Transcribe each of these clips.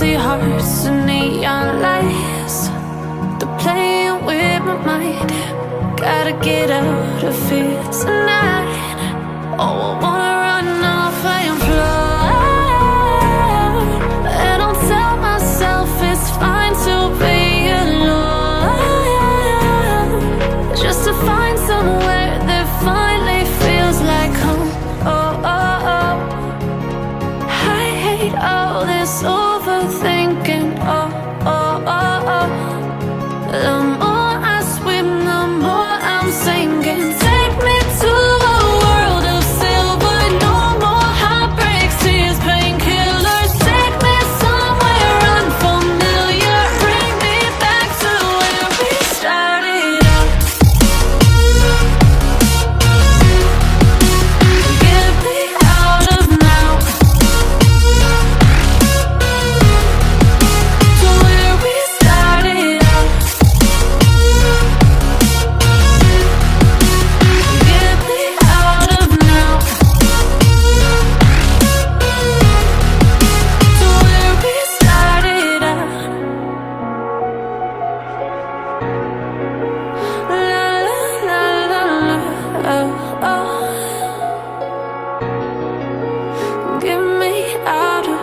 empty hearts and neon lights. They're playing with my mind. Gotta get out of here tonight. Oh, I wanna run off and fly. And I'll tell myself it's fine to be alone, just to find somewhere that finally feels like home. Oh, oh, oh. I hate all this overthinking. Oh, oh, oh, oh. The more I swim, the more I'm sinking. Take me to a world of silver. No more heartbreaks, tears, painkillers. Take me somewhere unfamiliar. Bring me back to where we started out. Get me out of now, to where we started out. Get me out of now, to where we started out. La la la la, oh, oh. Get me out of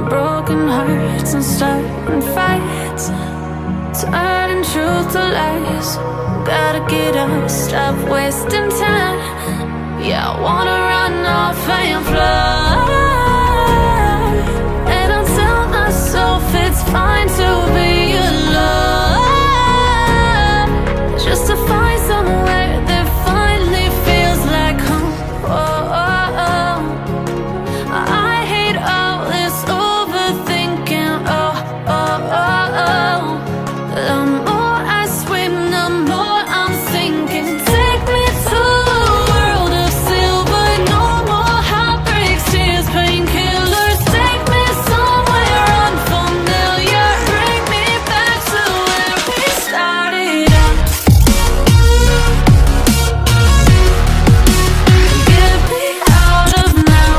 broken hearts and starting fights, turning truth to lies. Gotta get up, stop wasting time. Yeah, I wanna run off and fly. And I'll tell myself it's fine to be alone, just to find somewhere that finally feels like home. Oh, oh, oh. I hate all this overthinking. Oh, oh, oh, oh. The more I swim, the more I'm sinking. Take me to a world of silver. No more heartbreaks, tears, painkillers. Take me somewhere unfamiliar. Bring me back to where we started out. Get me out of now,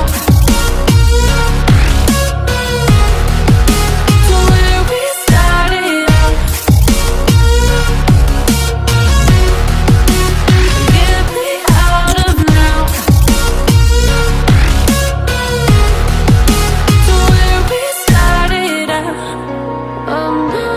to where we started out. Get me out of now, to where we started out. Oh no.